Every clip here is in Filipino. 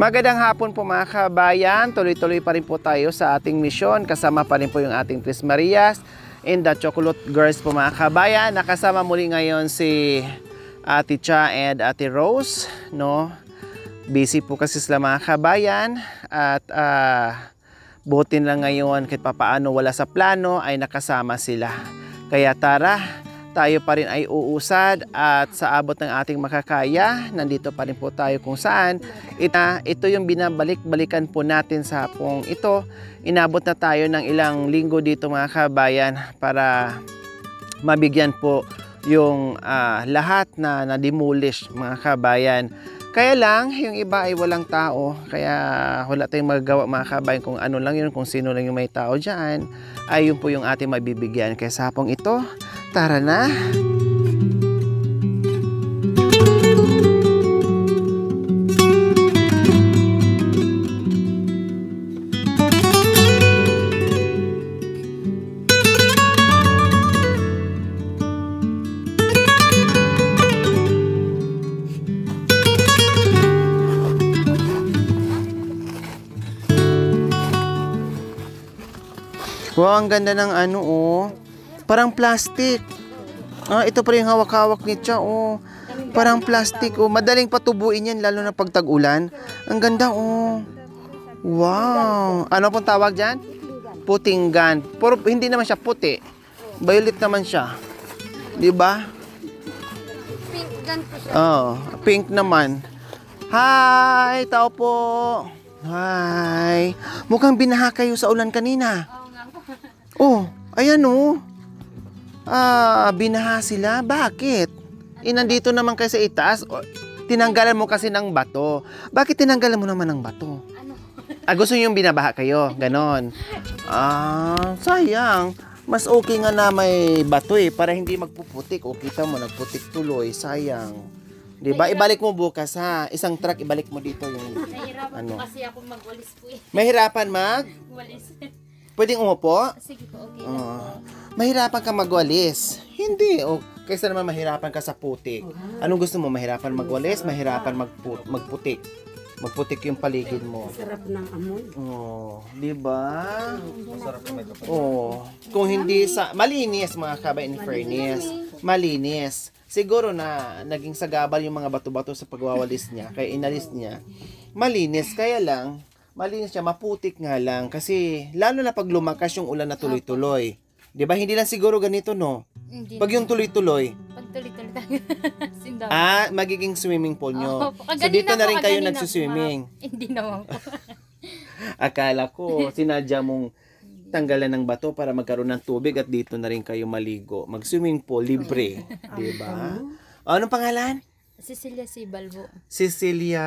Magandang hapon po mga kabayan. Tuloy-tuloy pa rin po tayo sa ating misyon. Kasama pa rin po yung ating Tris Marias and the Chocolate Girls po mga kabayan. Nakasama muli ngayon si Ate Cha and Ate Rose, no? Busy po kasi sila mga kabayan at buti lang ngayon kahit papaano wala sa plano ay nakasama sila. Kaya tara, tayo pa rin ay uusad at sa abot ng ating makakaya, nandito pa rin po tayo kung saan. Ito yung binabalik-balikan po natin sa hapong ito. Inabot na tayo ng ilang linggo dito mga kabayan para mabigyan po yung lahat na na-demolish mga kabayan. Kaya lang, yung iba ay walang tao, kaya wala tayong magagawa mga kabayan kung ano lang yun, kung sino lang yung may tao dyan, ay yun po yung ating mabibigyan. Kaya sa hapong ito, tara na! Wow, ang ganda ng ano, oh. Parang plastic. Ito pa rin yung hawak-hawak ni Cha, oh. Parang plastic, oh. Madaling patubuin yan, lalo na pag tag-ulan. Ang ganda, oh. Wow. Ano pong tawag dyan? Putinggan. Pero hindi naman siya puti. Violet naman siya. Diba? Pink gun po siya. Oh, pink naman. Hi, tao po. Hi. Mukhang binaha kayo sa ulan kanina. Oh, ayan oh. Binaha sila. Bakit? Nandito naman kayo sa itaas. Tinanggalan mo kasi ng bato. Bakit tinanggalan mo naman ng bato? Ano? Gusto yung binabaha kayo? Ganon. Sayang. Mas okay nga na may bato eh. Para hindi magpuputik. O kita mo, nagputik tuloy. Sayang. Diba? Ibalik mo bukas ha. Isang truck, ibalik mo dito yung Nahirapan po kasi ako magwalis po eh. Mahirapan Walis. Pwedeng umupo? Sige po, okay. Mahirapan ka magwalis. Hindi. Kaysa naman mahirapan ka sa putik. Anong gusto mo? Mahirapan magwalis? Mahirapan magputik? Magputik yung paligid mo. Sarap ng amoy. Di ba? Kung hindi malinis mga kabay in fairness. Malinis. Siguro na naging sagabal yung mga bato-bato sa pagwawalis niya. Kaya inalis niya. Malinis. Kaya lang, malinis siya, maputik nga lang. Kasi, lalo na pag lumakas yung ulan na tuloy-tuloy. Di ba? Hindi lang siguro ganito, no? Hindi Pag yung tuloy-tuloy. Pag tuloy-tuloy tayo. Sindaw. Magiging swimming pool nyo. Opo. So, dito na rin kayo Kaganina nagsuswimming. po, hindi naman po. Akala ko, sinadya mong tanggalan ng bato para magkaroon ng tubig at dito na rin kayo maligo. Mag-swimming pool, libre. Di ba? Anong pangalan? Cecilia Sibal po. Cecilia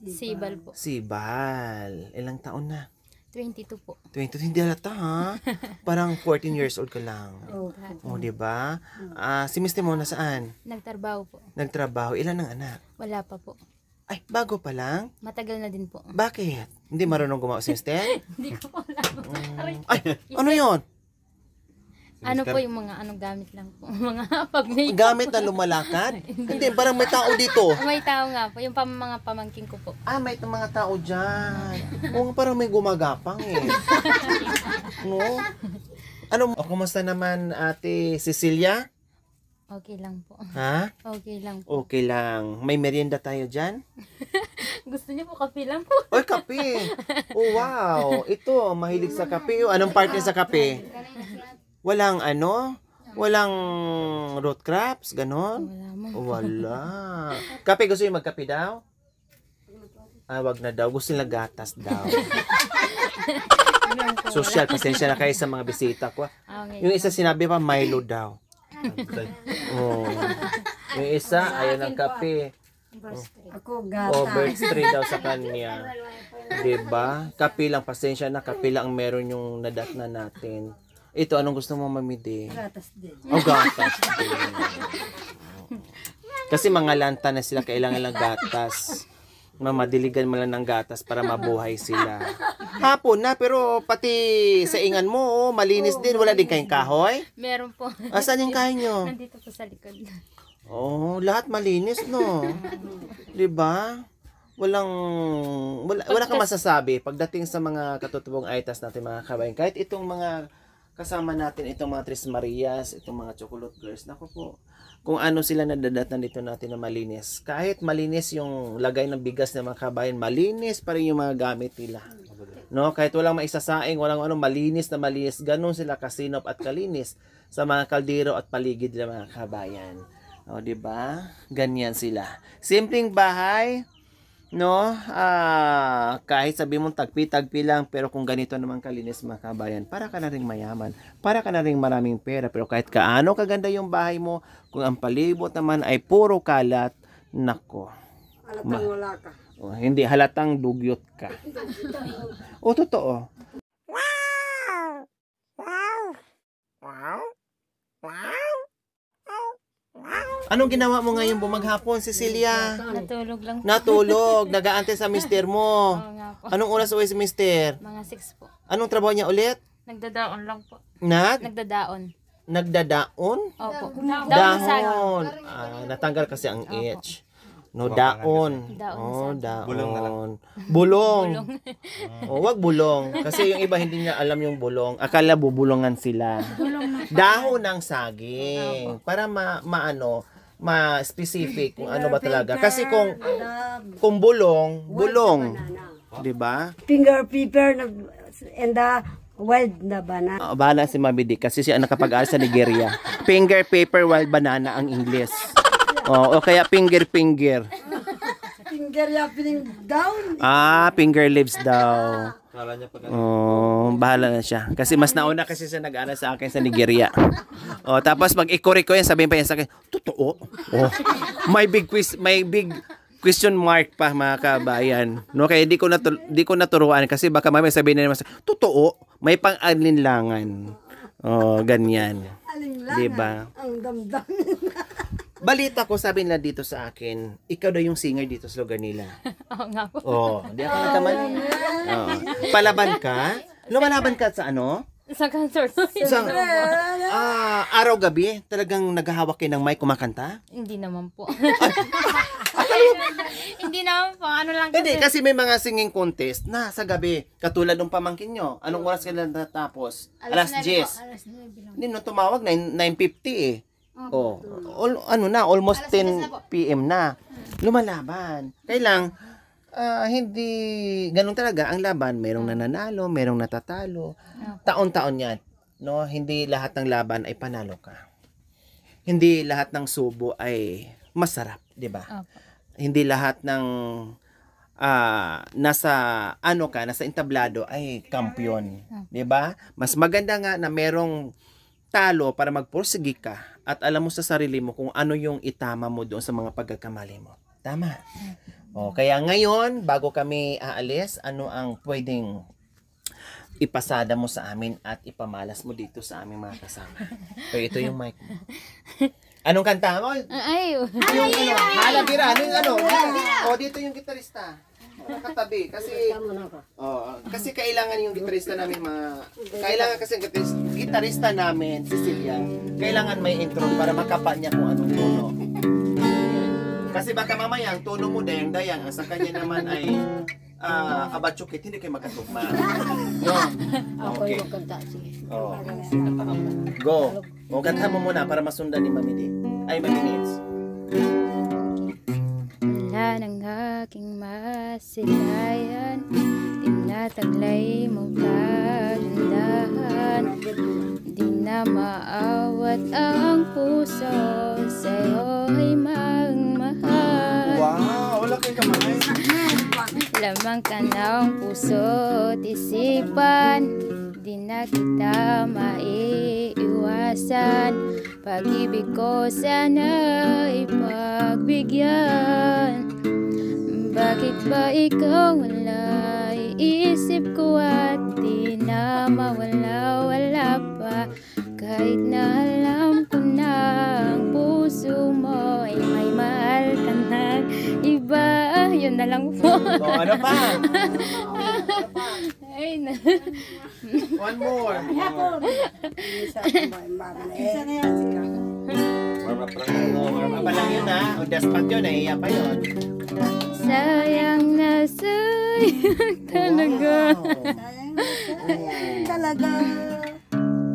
Sibal po. Sibal. Ilang taon na? 22 po. 22, hindi halata ha. Parang 14 years old ka lang. Di ba? Si Mr. mo nasaan? Nagtrabaho po. Nagtrabaho. Ilan ang anak? Wala pa po. Ay, bago pa lang? Matagal na din po. Bakit? Hindi marunong gumawa si Mr.? Hindi ko po alam. Ay, ano yon? Ano po yung mga gamit lang po. Mga pag-make. Gamit na lumalakad? Hindi, parang may tao dito. May tao nga po. Yung mga pamangking ko po. May mga tao dyan. Parang may gumagapang eh. No? Kumusta naman Ate Cecilia? Okay lang po. Ha? Okay lang po. Okay lang. May merienda tayo dyan? Gusto niyo po kape lang po. Oy, kape! Oh, wow! Ito, mahilig sa kape. Anong part niya sa kape? Walang walang root crops, ganon? Wala mo. Wala. Kape, gusto niyo magkape daw? Wag na daw. Gusto nila gatas daw. Social, pasensya na kayo sa mga bisita ko. Okay. Yung isa sinabi pa, Milo daw. Yung isa, ayaw ng kape. Ako gata. Birds 3 daw sa kanya. Diba? Kape lang, pasensya na. Kape lang ang meron yung nadat na natin. Ito, anong gusto mo mamidi? Gatas din. Gatas din. Kasi mga lanta na sila, kailangan lang gatas. Mamadiligan mo lang ng gatas para mabuhay sila. Hapon na, pero pati sa ingan mo, malinis din. Wala din kayong kahoy? Meron po. Saan yung kahoy nyo? Nandito po sa likod. Lahat malinis, no? Diba? wala kang masasabi pagdating sa mga katutubong aitas natin mga kabayan. Kahit itong mga kasama natin, itong mga Tres Marias, itong mga Chocolate Girls, naku po, kung ano sila nadadatan dito natin na malinis. Kahit malinis yung lagay ng bigas ng mga kabayan, malinis pa rin yung mga gamit nila. No, kahit walang maisasaing, walang malinis na malinis, ganun sila kasinop at kalinis sa mga kaldero at paligid ng mga kabayan. O, di ba? Ganyan sila. Simpleng bahay, no? Kahit sabi mong tagpi-tagpi lang, pero kung ganito naman kalinis mga kabayan, para ka na ring mayaman, para ka na ring maraming pera. Pero kahit kaano kaganda yung bahay mo, kung ang palibot naman ay puro kalat, nako. Halatang wala ka. Hindi, halatang dugyot ka. O, totoo. Anong ginawa mo ngayon bumaghapon, Cecilia? Natulog lang po. Natulog, nag-aantay sa mister mo. Oo nga po. Anong oras uwi si mister? Mga 6 po. Anong trabaho niya ulit? Nagdadaon lang po. Nagdadaon? Opo. Daon sa Dahon. Natanggal kasi ang H. No, daon. Daon sa Daon. Bulong. Wag bulong. Kasi yung iba hindi niya alam yung bulong. Akala bubulungan sila. Dahon ng saging. Para ma-specific kung ano ba talaga. Kasi kung bulong, di ba? Finger pepper and the wild na banana. Bahala si Mabidi kasi siya nakapag-aaral sa Nigeria. Finger paper wild banana ang English. O kaya finger. Finger yappening down. Finger lips daw. Bahala na siya. Kasi mas nauna kasi siya nag-aaral sa akin sa Nigeria. Tapos pag i-correct ko yan, sabihin pa yan sa akin, totoo? May big question mark pa mga kabayan. No, kaya di ko naturuan kasi baka mamaya sabihin na naman, totoo, may pang-alinlangan. Ganyan. Alinlangan. Diba? Ang damdam. Balita ko, sabi nila dito sa akin, ikaw daw yung singer dito sa lugar nila. Oo nga po. Di ako nagkaman. Palaban ka? Lumalaban ka sa ano? Sa cancer. Sa araw-gabi, talagang naghahawak kayo ng mic kumakanta? Hindi naman po. Hindi naman po. Ano lang Hindi, kasi may mga singing contest na sa gabi. Katulad ng pamangkin nyo. Anong oras kayo natapos? Alas 10. Hindi, no, tumawag, 9:50 eh. Almost 10 PM na. Lumalaban. Kailang, hindi, ganun talaga ang laban. Merong nananalo, merong natatalo. Taon-taon yan. No? Hindi lahat ng laban ay panalo ka. Hindi lahat ng subo ay masarap, di ba? Hindi lahat ng nasa entablado ay kampiyon, di ba? Mas maganda nga na merong talo para magpursige ka at alam mo sa sarili mo kung ano yung itama mo doon sa mga pagkakamali mo. Tama. Kaya ngayon, bago kami aalis, ano ang pwedeng ipasada mo sa amin at ipamalas mo dito sa aming mga kasama? Kaya ito yung mic mo. Anong kanta mo? Halabira. Dito yung gitarista. Nakatabi kasi kailangan yung gitarista namin gitarista namin, Cecilia, kailangan may intro para makapa niya kung anong tono. Kasi baka mamaya ang tono mo dayang-dayang, ang sa kanya naman ay abatsukit, hindi kayo magkatugma. No? Okay. Go. Kanta mo muna para masundan ni Mami Nils. Wala ng aking masilayan, tinataglay mong kagandahan. Di na maawat ang puso, sa'yo ay magmahal. Wow! Wala kayong kamay. Lamang ka ng puso at isipan, di na kita maiiwasan. Pag-ibig ko sana ipagbigyan. Bakit ba ikaw wala iisip ko at di na mawala-wala pa? Kahit na alam ko na ang puso mo ay may mahal ka na iba. Yun na lang po. Ano pa? Ay na. One more. Warm up pa lang yun ha. O despat yun, nahiya pa yun. Sayang sayang talaga. Talaga.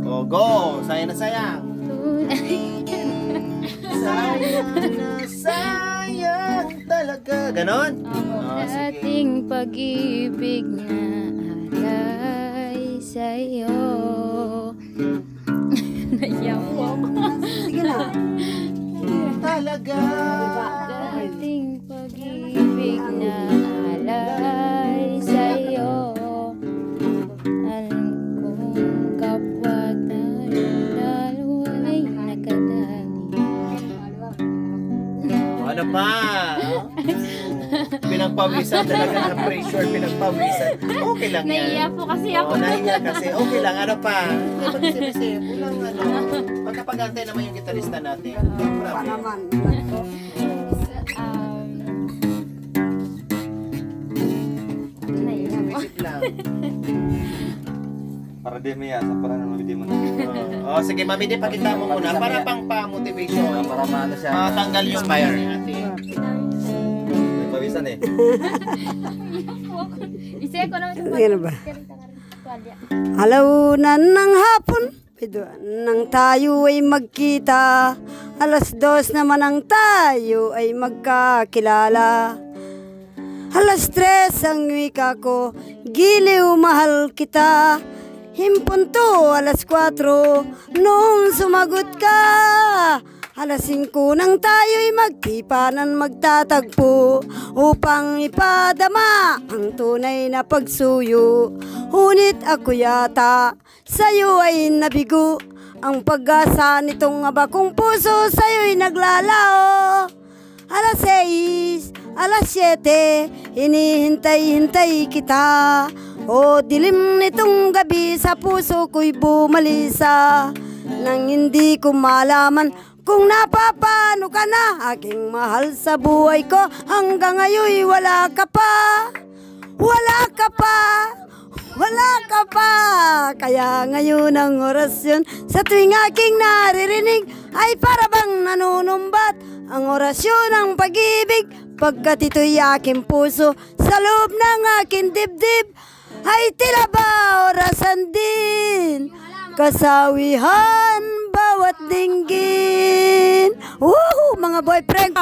Oh, go! Sayang na sayang. Sayang na sayang talaga. Ganon? Oh, sige. Ating pag-ibig na alay sa'yo. Naiyak po ako. Sige na. Talaga. Ating pag-ibig na alay sa'yo. Alam kong kapwa tayong dalawa ay nakadali. Ano pa? Pinagpawisan talaga ng pressure, pinagpawisan. Okay lang yan. Naiyak po kasi ako. Oo, naiyak kasi. Okay lang, ano pa? Mag-isip-isip. Walang ano. Pagkapagantay naman yung gitarista natin. Pa naman. Naiyak po. Isip lang. Para di may asa, para naman di mo na. Oh, sige, Mami, di pakita mo muna para pang pa-motivation. Para maano siya. Matanggal yung fire natin. May pawisan eh. Isaya ko naman sa Ano ba? Alaunan ng hapon, biduan nang tayo ay magkita. 2:00 naman ang tayo ay magkakilala. 3:00 ang wika ko, giliw mahal kita. Himpun to 4:00 nung sumagot ka. 5:00 nang tayo'y magtipanan magtatagpo upang ipadama ang tunay na pagsuyo. Ngunit ako yata sa'yo ay nabigo. Ang pag-asa nitong abakong puso sa'yo'y naglalao. 6:00, 7:00, hinihintay-hintay kita. O dilim nitong gabi sa puso ko'y bumalisa. Nang hindi ko malaman kung napapano ka na, aking mahal sa buhay ko. Hanggang ngayon wala ka pa. Wala ka pa. Wala ka pa. Kaya ngayon ang orasyon sa tuwing aking naririnig ay parabang nanunumbat ang orasyon ng pag-ibig. Pagkat ito'y aking puso sa loob ng aking dibdib ay tila ba orasan din, kasawihan bawat dinggin. Woohoo, mga boyfriend.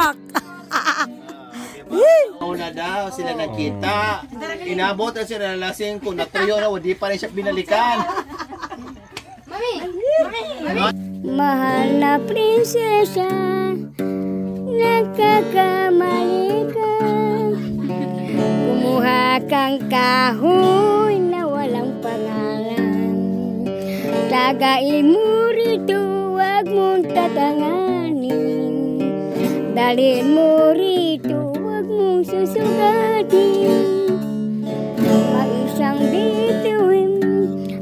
Una daw sila nakita. Inabot na sila ng lasing kung natuyo na o di pa rin siya binalikan. Mahal na prinsesa, nagkakamali ka. Kumuha kang kahoy na walang pangalan. Tagain mo rito, wag mong tatanganin. Dalhin mo rito, wag mong susugatin. Maisang bituin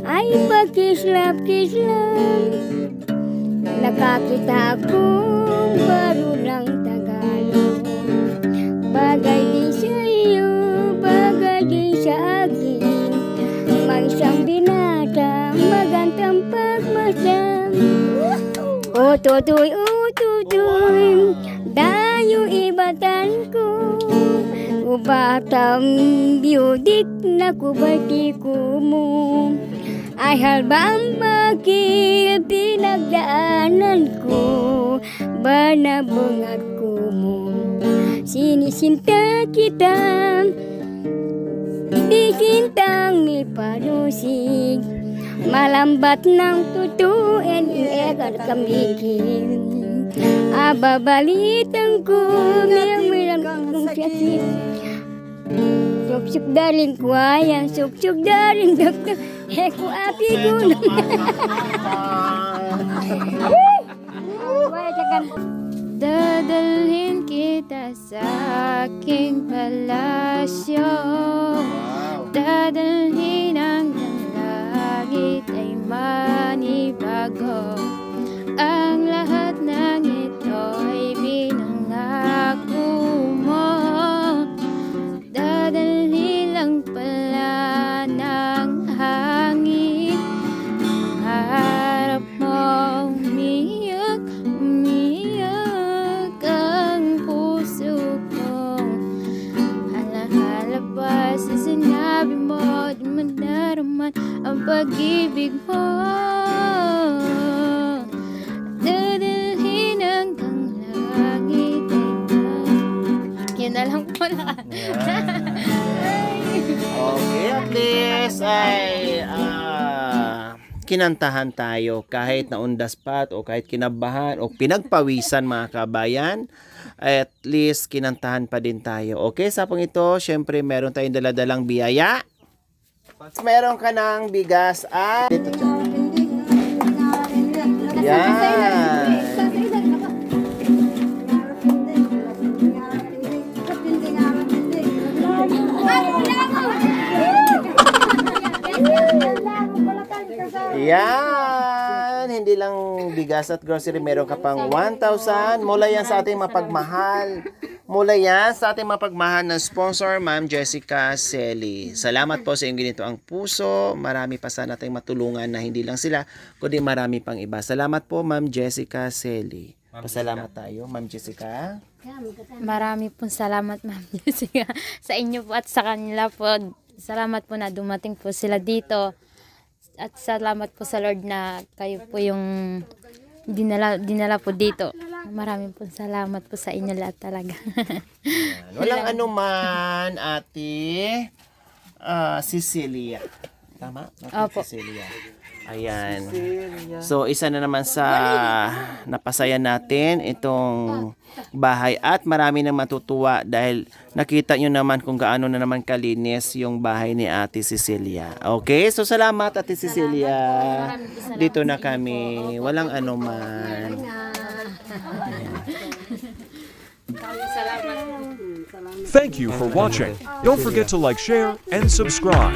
ay pagkislap-kislap. Nakakita akong baro ng Tagalog. Bagay din sa iyo, bagay din sa akin. May isang binata, magandang pagmasdan. O tutoy, dayo ibatan ko. O batang biyudik na kubatiko mo. Ay halbang bakil pinagdaanan ko. Banabungag ko mo. Sinisinta kita, di kintang ipanusig. Malambat ng tutuin, ilegal kamigil. Ababalitan ko, milang kong sakit. Suksuk daring kuwayang, suksuk daring doktor. Eko api ko dadalhin kita sa aking palasyo. Dadalhin ang langit ay manibago. Ang lahat ng ito ay binangako mo. Dadalhin lang pala ng hangin. Ang harap mo umiyak, umiyak ang puso ko. Halahala pa pag-ibig mo. Dadalhin hanggang langit ito. Yan na lang po na. Okay, at least ay kinantahan tayo kahit naundaspat o kahit kinabahan o pinagpawisan mga kabayan. At least kinantahan pa din tayo. Okay, sa pong ito, syempre meron tayong daladalang biyaya. Meron ka ng bigas at yan. Yan, hindi lang bigas at grocery, meron ka pang 1,000. Mula yan sa ating mapagmahal. Mula yan sa ating mapagmahal na sponsor, Ma'am Jessica Celi. Salamat po sa inyong ginito ang puso. Marami pa sana tayong matulungan na hindi lang sila, kundi marami pang iba. Salamat po, Ma'am Jessica Celi. Pasalamat tayo, Ma'am Jessica. Marami pong salamat, Ma'am Jessica, sa inyo po at sa kanila po. Salamat po na dumating po sila dito. At salamat po sa Lord na kayo po yung dinala po dito. Maraming po salamat po sa inyo lahat talaga. Walang anuman, Ate Cecilia. Tama? Ate Opo. Cecilia. Ayan. So, isa na naman sa napasaya natin itong bahay at marami na matutuwa dahil nakita nyo naman kung gaano na naman kalinis yung bahay ni Ate Cecilia. Okay? So, salamat Ate Cecilia. Dito na kami. Walang anuman. Thank you for watching. Don't forget to like, share, and subscribe.